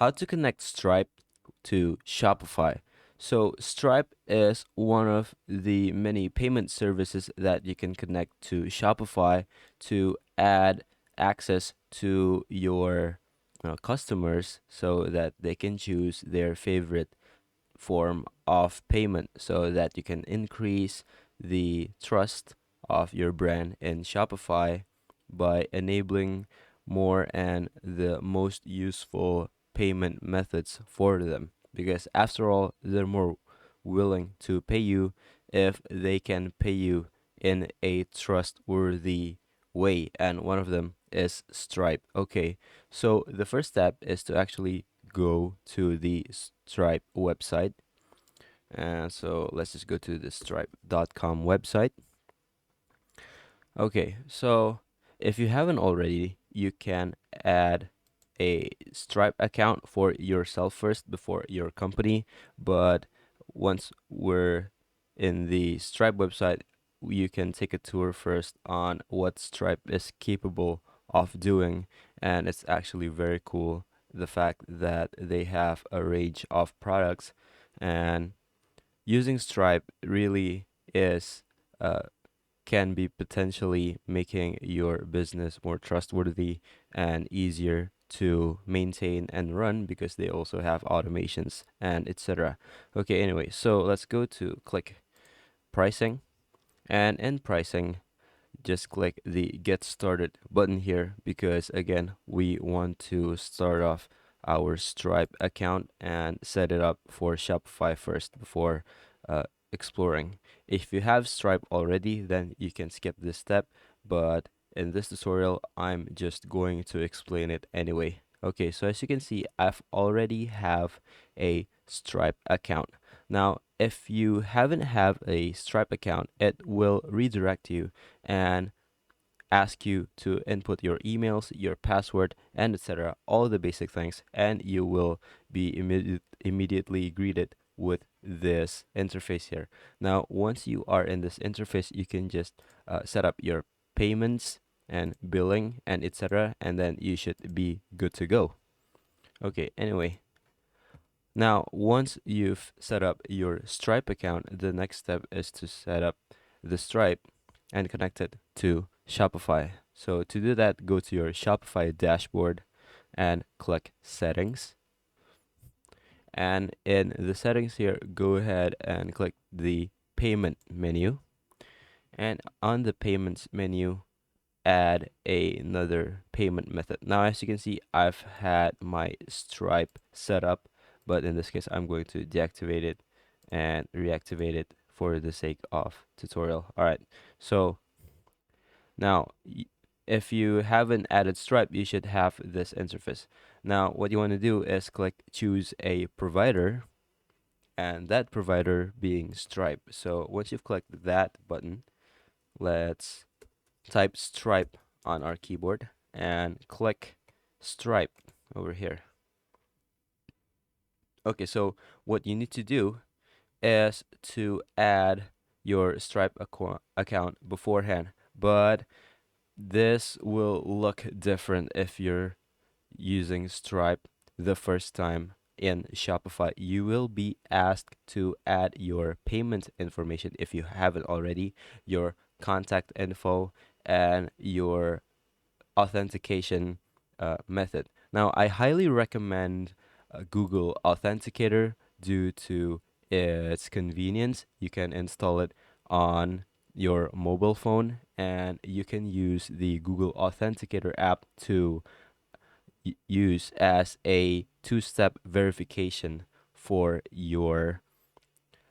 how to connect Stripe to Shopify. So Stripe is one of the many payment services that you can connect to Shopify to add access to your customers so that they can choose their favorite form of payment so that you can increase the trust of your brand in Shopify by enabling more and the most useful payment methods for them. Because after all, they're more willing to pay you if they can pay you in a trustworthy way. And one of them is Stripe. Okay, so the first step is to actually go to the Stripe website. And so let's just go to the stripe.com website. Okay, so if you haven't already, you can add a Stripe account for yourself first before your company. But once we're in the Stripe website, you can take a tour first on what Stripe is capable of doing. And it's actually very cool, the fact that they have a range of products, and using Stripe really is can be potentially making your business more trustworthy and easier to maintain and run because they also have automations and etc. Okay, anyway, so let's go to click pricing, and in pricing just click the get started button here because again we want to start off our Stripe account and set it up for Shopify first before uh, exploring. If you have Stripe already, then you can skip this step, but in this tutorial I'm just going to explain it anyway. Okay, so as you can see, I've already have a Stripe account. Now if you haven't have a Stripe account, it will redirect you and ask you to input your emails, your password, and etc. All the basic things, and you will be immediately greeted with this interface here. Now, once you are in this interface, you can just set up your payments and billing and etc. And then you should be good to go. Okay, anyway, now, once you've set up your Stripe account, the next step is to set up the Stripe and connect it to Shopify. So to do that, go to your Shopify dashboard and click Settings. And in the settings here, go ahead and click the Payment menu. And on the Payments menu, add another payment method. Now, as you can see, I've had my Stripe set up, but in this case, I'm going to deactivate it and reactivate it for the sake of tutorial. All right, so now if you haven't added Stripe, you should have this interface. Now, what you want to do is click choose a provider, and that provider being Stripe. So once you've clicked that button, let's type Stripe on our keyboard and click Stripe over here. Okay, so what you need to do is to add your Stripe account beforehand, but this will look different if you're using Stripe the first time in Shopify. You will be asked to add your payment information if you haven't already, your contact info, and your authentication method. Now, I highly recommend Google Authenticator due to its convenience. You can install it on your mobile phone, and you can use the Google Authenticator app to use as a two-step verification for your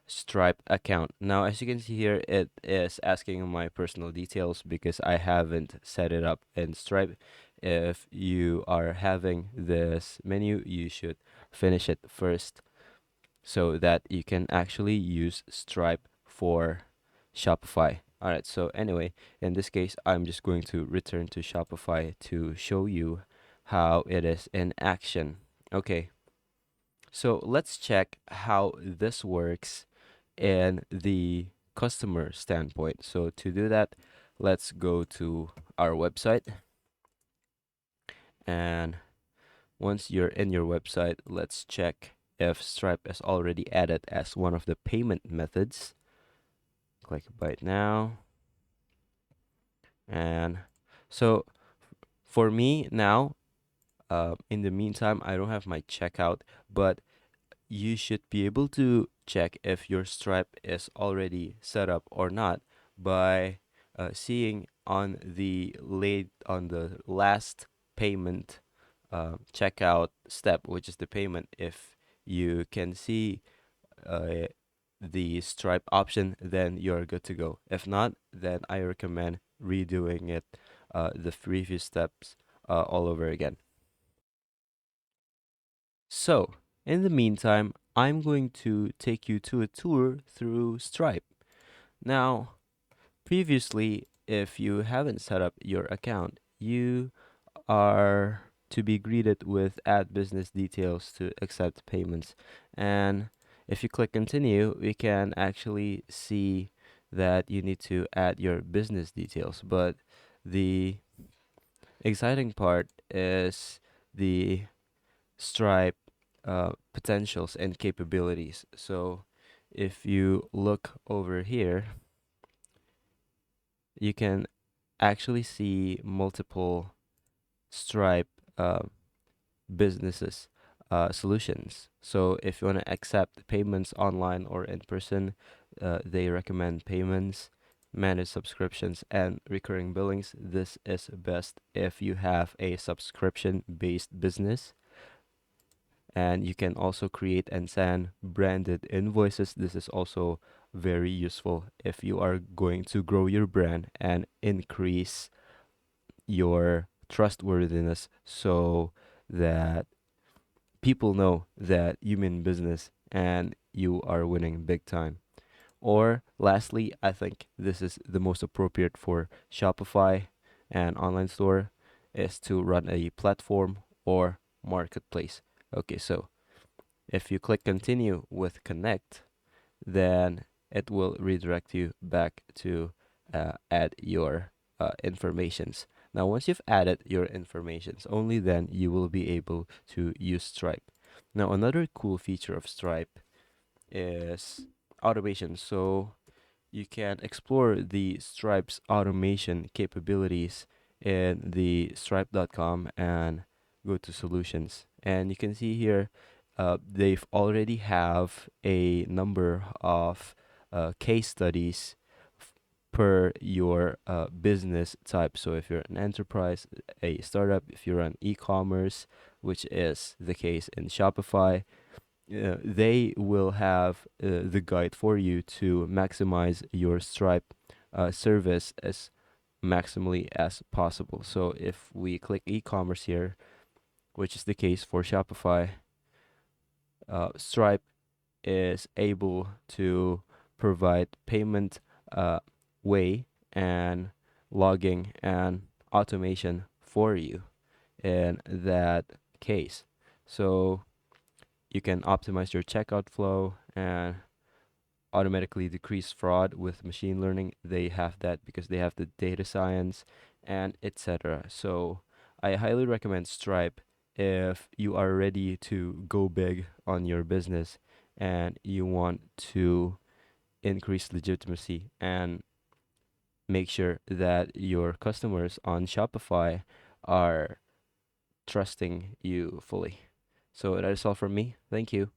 Stripe account. Now, as you can see here, it is asking my personal details because I haven't set it up in Stripe. If you are having this menu, you should finish it first so that you can actually use Stripe for Shopify. All right, so anyway, in this case, I'm just going to return to Shopify to show you how it is in action. Okay, so let's check how this works in the customer standpoint. So to do that, let's go to our website and Once you're in your website, let's check if Stripe is already added as one of the payment methods. Click Buy It Now. And so for me now, in the meantime, I don't have my checkout, but you should be able to check if your Stripe is already set up or not by seeing on the last payment checkout step, which is the payment. If you can see uh, the Stripe option, then you're good to go. If not, then I recommend redoing it, the previous steps, all over again. So, in the meantime, I'm going to take you to a tour through Stripe. Now, previously, if you haven't set up your account, you are to be greeted with add business details to accept payments. And if you click continue, we can actually see that you need to add your business details. But the exciting part is the Stripe potentials and capabilities. So if you look over here, you can actually see multiple Stripe uh, businesses solutions. So if you want to accept payments online or in person, they recommend payments, manage subscriptions, and recurring billings. This is best if you have a subscription-based business. And you can also create and send branded invoices. This is also very useful if you are going to grow your brand and increase your trustworthiness so that people know that you mean business and you are winning big time. Or lastly, I think this is the most appropriate for Shopify and online store is to run a platform or marketplace. Okay, so if you click continue with connect, then it will redirect you back to add your informations. Now, once you've added your informations, only then you will be able to use Stripe. Now, another cool feature of Stripe is automation. So you can explore the Stripe's automation capabilities in the stripe.com and go to solutions. And you can see here they've already have a number of case studies per your business type. So if you're an enterprise, a startup, if you're an e-commerce, which is the case in Shopify, they will have the guide for you to maximize your Stripe service as maximally as possible. So if we click e-commerce here, which is the case for Shopify, Stripe is able to provide payment way and logging and automation for you in that case. So you can optimize your checkout flow and automatically decrease fraud with machine learning. They have that because they have the data science and etc. So I highly recommend Stripe if you are ready to go big on your business and you want to increase legitimacy and make sure that your customers on Shopify are trusting you fully. So that is all from me. Thank you.